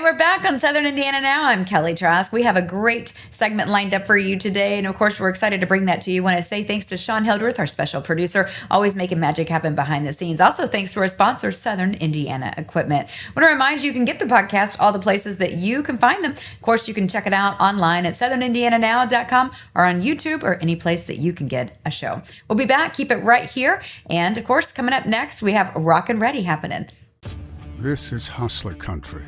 we're back on Southern Indiana Now. I'm Kelly Trask. We have a great segment lined up for you today. And of course, we're excited to bring that to you. I want to say thanks to Sean Hildreth, our special producer, always making magic happen behind the scenes. Also, thanks to our sponsor, Southern Indiana Equipment. I want to remind you, you can get the podcast all the places that you can find them. Of course, you can check it out online at southernindiananow.com or on YouTube or any place that you can get a show. We'll be back. Keep it right here. And of course, coming up next, we have Rockin' Ready happening. This is hustler country.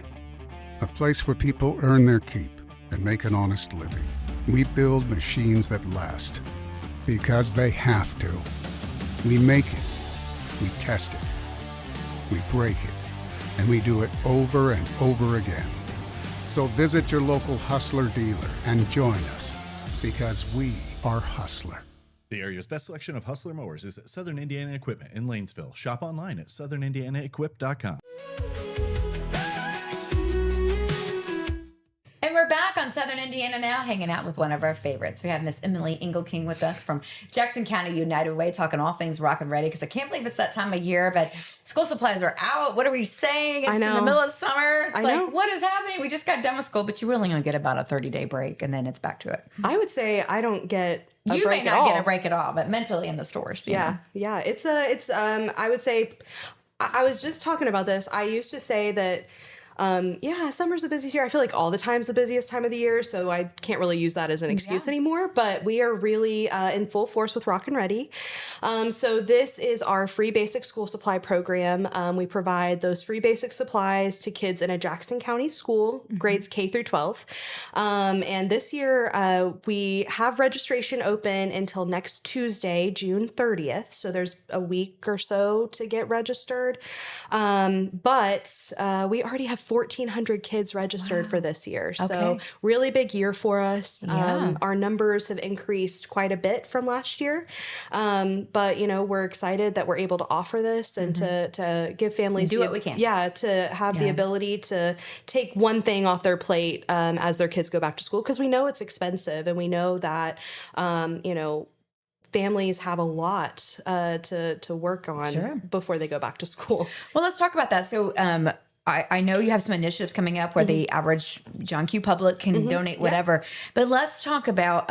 A place where people earn their keep and make an honest living. We build machines that last because they have to. We make it, we test it, we break it, and we do it over and over again. So visit your local Hustler dealer and join us because we are Hustler. The area's best selection of Hustler mowers is at Southern Indiana Equipment in Lanesville. Shop online at southernindianaequip.com. And we're back on Southern Indiana Now, hanging out with one of our favorites. We have Miss Emily Engelking with us from Jackson County United Way, talking all things Rockin' Ready, because I can't believe it's that time of year, but school supplies are out. What are we saying? It's in the middle of summer. It's like, what is happening? We just got done with school, but you really only get about a 30-day break, and then it's back to it. I would say I don't get a you break may not get a break at all, but mentally in the stores. Yeah. It's I would say, I was just talking about this. I used to say that, summer's the busiest year. I feel like all the time's the busiest time of the year, so I can't really use that as an excuse anymore, but we are really in full force with Rockin' Ready. So this is our free basic school supply program. We provide those free basic supplies to kids in a Jackson County school, grades K through 12. And this year we have registration open until next Tuesday, June 30th. So there's a week or so to get registered. But we already have 1,400 kids registered for this year. So really big year for us. Our numbers have increased quite a bit from last year. But, we're excited that we're able to offer this and to give families do what we can. Yeah, to have the ability to take one thing off their plate as their kids go back to school, because we know it's expensive and we know that, families have a lot to work on before they go back to school. Well, let's talk about that. So I know you have some initiatives coming up where the average John Q. public can donate whatever, but let's talk about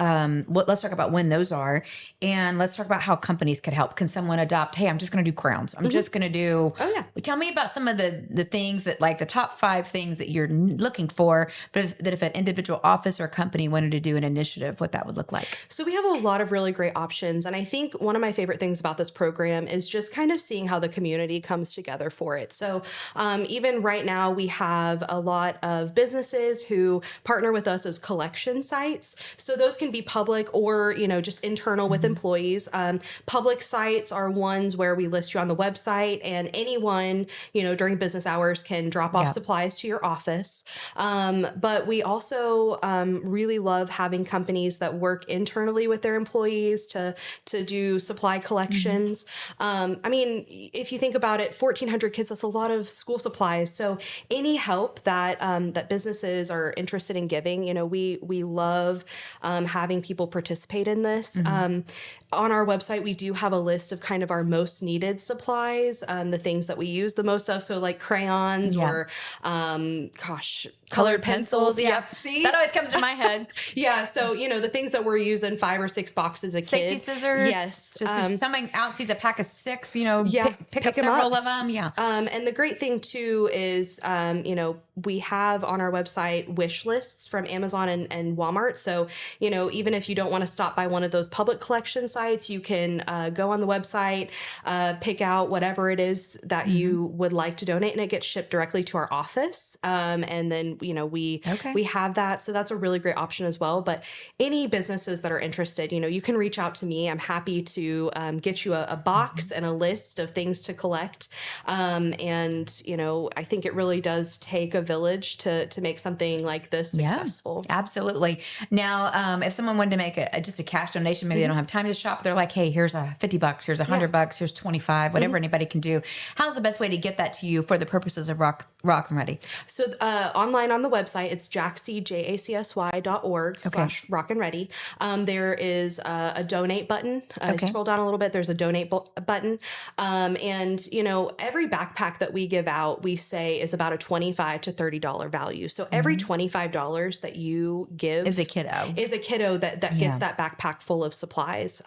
when those are, and let's talk about how companies could help. Can someone adopt? Hey, I'm just going to do crowns. I'm just going to do. Tell me about some of the things that, like the top 5 things that you're looking for, but if an individual office or company wanted to do an initiative, what that would look like. So we have a lot of really great options, and I think one of my favorite things about this program is just kind of seeing how the community comes together for it. So even right now, we have a lot of businesses who partner with us as collection sites. So those can be public or, just internal with employees. Public sites are ones where we list you on the website, and anyone, during business hours can drop off supplies to your office. But we also really love having companies that work internally with their employees to do supply collections. If you think about it, 1,400 kids, that's a lot of school supplies. So any help that that businesses are interested in giving, we love having people participate in this. On our website, we do have a list of kind of our most needed supplies, the things that we use the most of. So like crayons or, colored pencils. Yeah. See? That always comes to my head. So, the things that we're using 5 or 6 boxes a kid. Safety scissors. Yes. Just something else needs a pack of 6, pick up several of them. Yeah. And the great thing too is, we have on our website wish lists from Amazon and Walmart. So, even if you don't want to stop by one of those public collection sites, you can go on the website, pick out whatever it is that you would like to donate, and it gets shipped directly to our office. And then, we have that. So that's a really great option as well. But any businesses that are interested, you can reach out to me. I'm happy to get you a box and a list of things to collect. I think it really does take a village to make something like this successful. Absolutely. Now, if someone wanted to make just a cash donation, maybe they don't have time to shop. They're like, hey, here's $50, here's $100, here's $25, whatever anybody can do. How's the best way to get that to you for the purposes of Rock and Ready. So online on the website, it's jacsy.org/rock and ready. There is a donate button. Scroll down a little bit. There's a donate button. And, every backpack that we give out, we say is about a $25 to $30 value. So every $25 that you give Is a kiddo that gets that backpack full of supplies.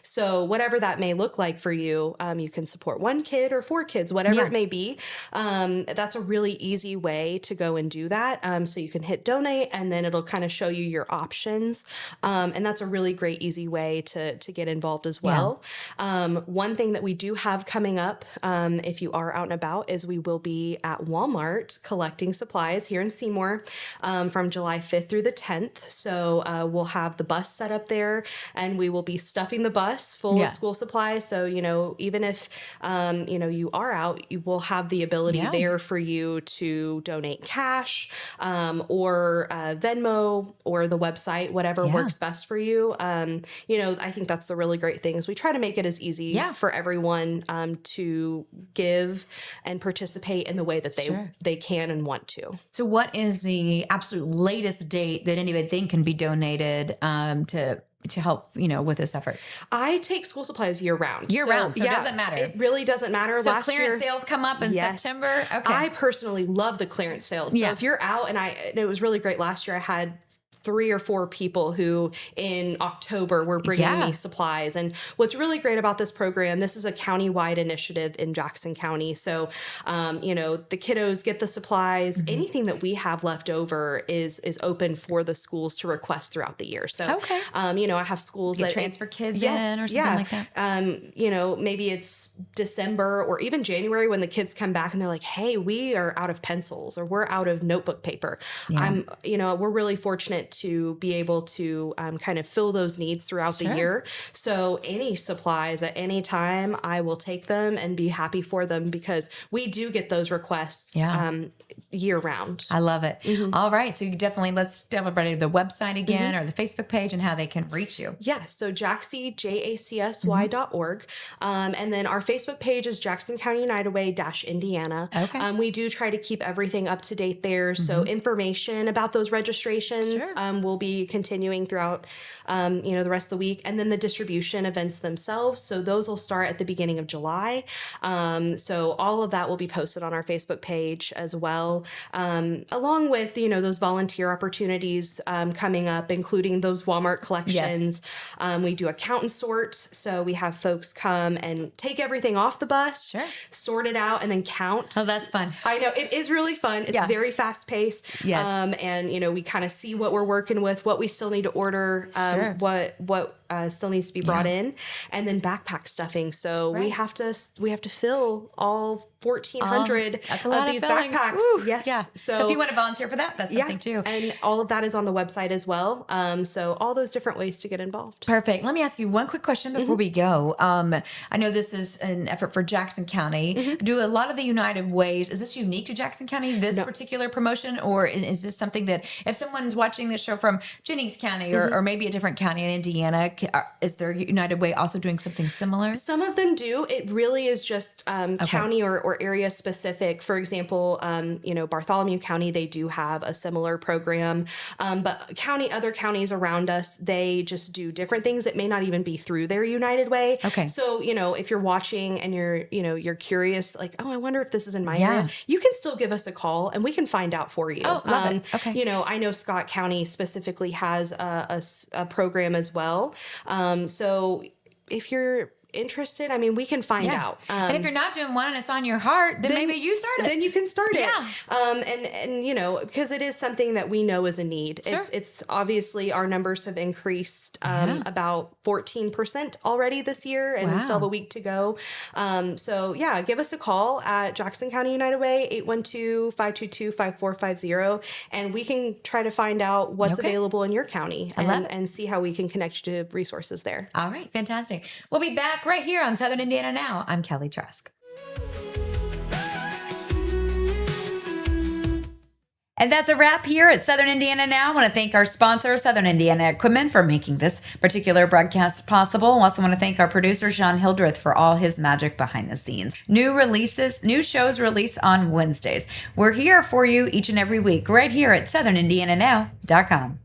So whatever that may look like for you, you can support one kid or 4 kids, whatever it may be. That's a really easy way to go and do that. So you can hit donate and then it'll kind of show you your options. And that's a really great, easy way to get involved as well. One thing that we do have coming up, if you are out and about, is we will be at Walmart collecting supplies here in Seymour from July 5th through the 10th. So we'll have the bus set up there and we will be stuffing the bus full of school supplies. So, even if, you are out, you will have the ability there for you to donate cash or Venmo or the website, whatever works best for you. I think that's the really great thing is we try to make it as easy for everyone to give and participate in the way that they can and want to. So what is the absolute latest date that anybody think can be donated to help, with this effort? I take school supplies year round. So it doesn't matter. It really doesn't matter. So clearance sales come up in September? Okay. I personally love the clearance sales. So if you're out, and it was really great last year, I had 3 or 4 people who in October were bringing me supplies. And what's really great about this program, this is a county-wide initiative in Jackson County. So, the kiddos get the supplies. Anything that we have left over is open for the schools to request throughout the year. So, I have schools that transfer kids in or something like that. Maybe it's December or even January when the kids come back and they're like, hey, we are out of pencils or we're out of notebook paper. We're really fortunate to be able to kind of fill those needs throughout the year. So any supplies at any time, I will take them and be happy for them because we do get those requests year round. I love it. All right. So let's tell everybody the website again or the Facebook page and how they can reach you. Yeah. So jacsy.org. And then our Facebook page is Jackson County United Way -Indiana. Okay. We do try to keep everything up to date there. So information about those registrations will be continuing throughout, the rest of the week. And then the distribution events themselves. So those will start at the beginning of July. So all of that will be posted on our Facebook page as well, along with, those volunteer opportunities coming up, including those Walmart collections. We do a count and sort. So we have folks come and take everything off the bus, sort it out, and then count. Oh, that's fun. I know. It is really fun. It's very fast paced. Yes. And, we kind of see what we're working with, what we still need to order, what still needs to be brought in, and then backpack stuffing. So we have to fill all 1,400 of these backpacks. Woo. Yes. Yeah. So if you want to volunteer for that, that's something too. And all of that is on the website as well. So all those different ways to get involved. Perfect. Let me ask you one quick question before we go. I know this is an effort for Jackson County. Do a lot of the United Ways, is this unique to Jackson County, this particular promotion, or is this something that if someone's watching this show from Jennings County or maybe a different county in Indiana, is their United Way also doing something similar? Some of them do. It really is just county or area specific. For example, Bartholomew County, they do have a similar program. But other counties around us, they just do different things that may not even be through their United Way. Okay. So, if you're watching and you're curious, like, oh, I wonder if this is in my area, you can still give us a call and we can find out for you. Oh, love it. Okay. I know Scott County specifically has a program as well. So if you're interested, we can find out. And if you're not doing one and it's on your heart, then maybe you start it. Then you can start it. Yeah. And because it is something that we know is a need. Sure. It's obviously our numbers have increased about 14% already this year, and we still have a week to go. So give us a call at Jackson County United Way, 812-522-5450, and we can try to find out what's available in your county and see how we can connect you to resources there. All right. Fantastic. We'll be back right here on Southern Indiana Now. I'm Kelly Trask. And that's a wrap here at Southern Indiana Now. I want to thank our sponsor, Southern Indiana Equipment, for making this particular broadcast possible. I also want to thank our producer, Sean Hildreth, for all his magic behind the scenes. New shows released on Wednesdays. We're here for you each and every week, right here at SouthernIndianaNow.com.